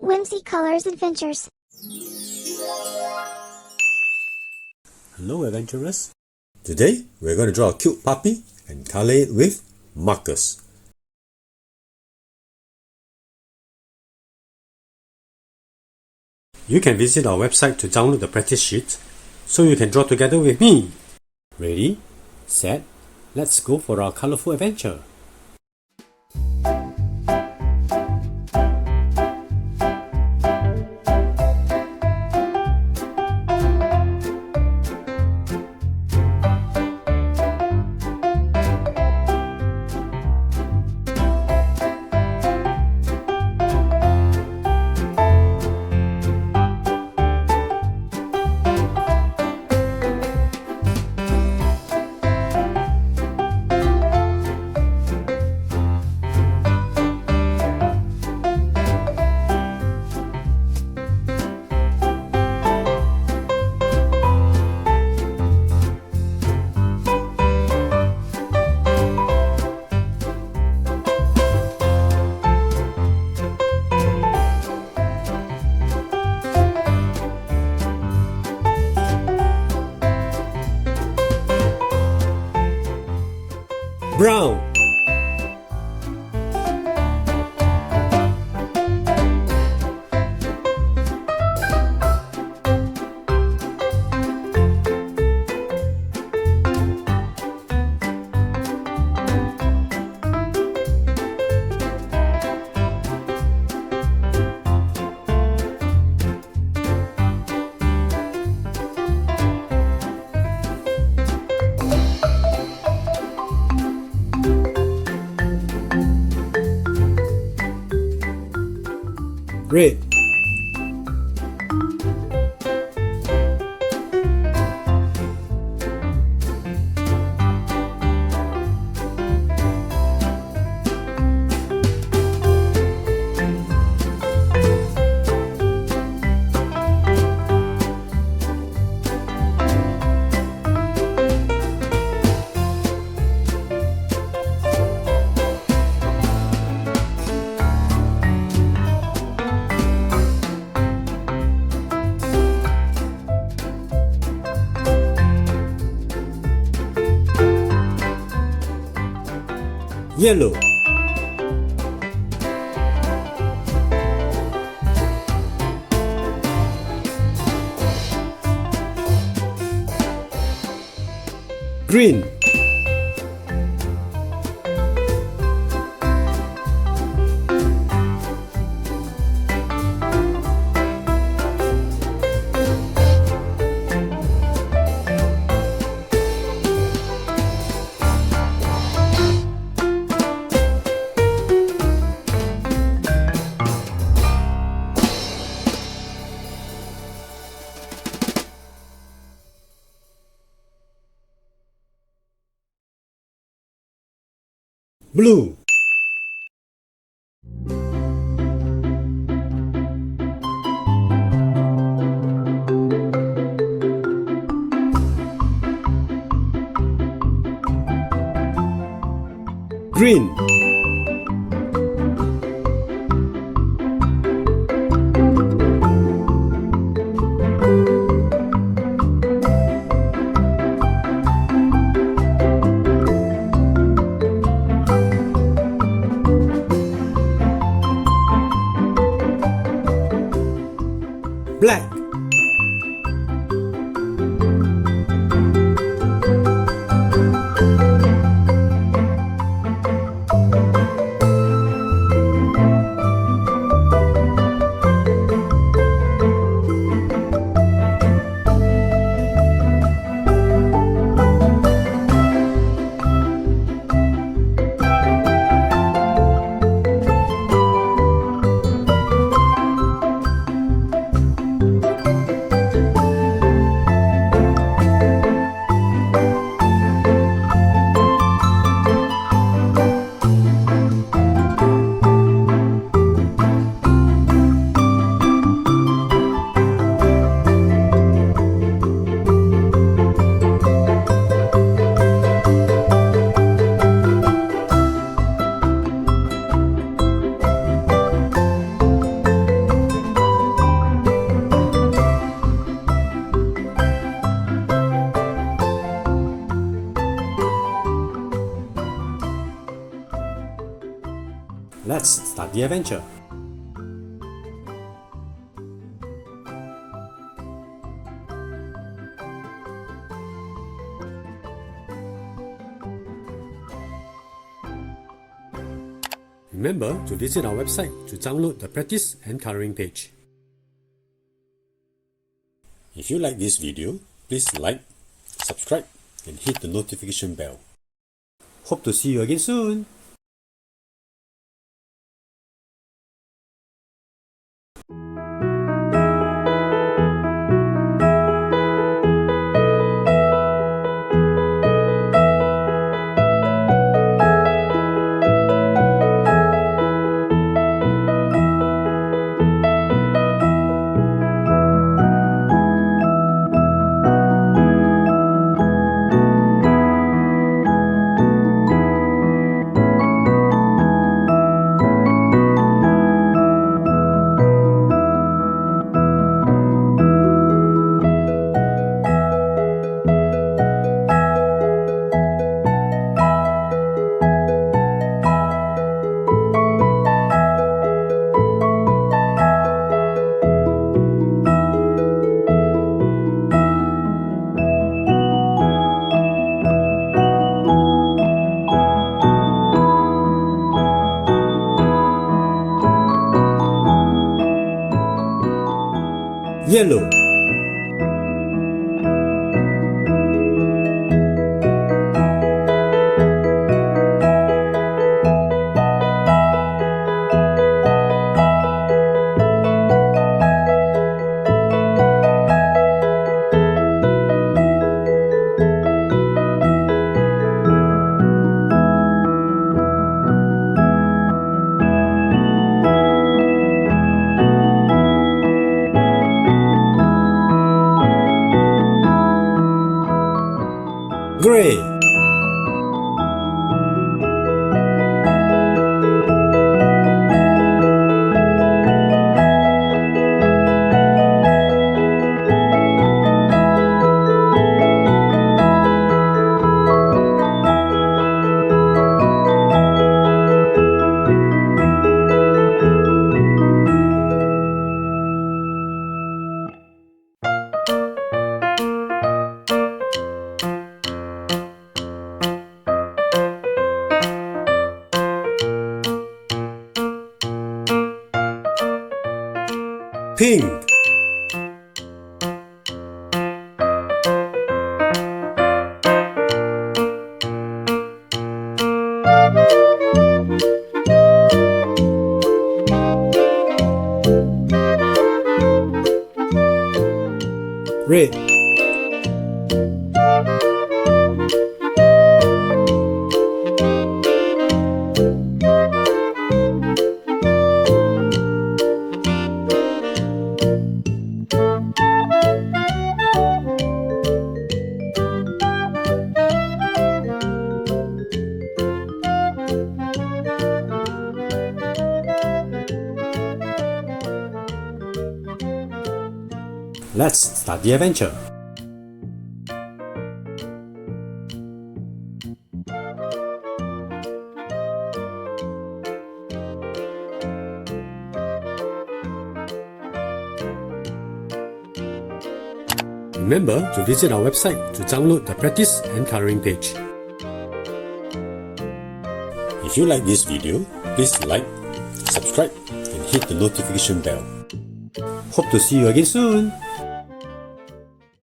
Whimsy Colors Adventures. Hello adventurers! Today we're going to draw a cute puppy and color it with markers. You can visit our website to download the practice sheet so you can draw together with me. Ready, set, let's go for our colorful adventure. Brown, red, yellow, green, blue, green, black, Let's start the adventure. Remember to visit our website to download the practice and coloring page. If you like this video, please like, subscribe, and hit the notification bell. Hope to see you again soon. Yellow. Gray. Pink. Red. Let's start the adventure. Remember to visit our website to download the practice and coloring page. If you like this video, please like, subscribe, and hit the notification bell. Hope to see you again soon.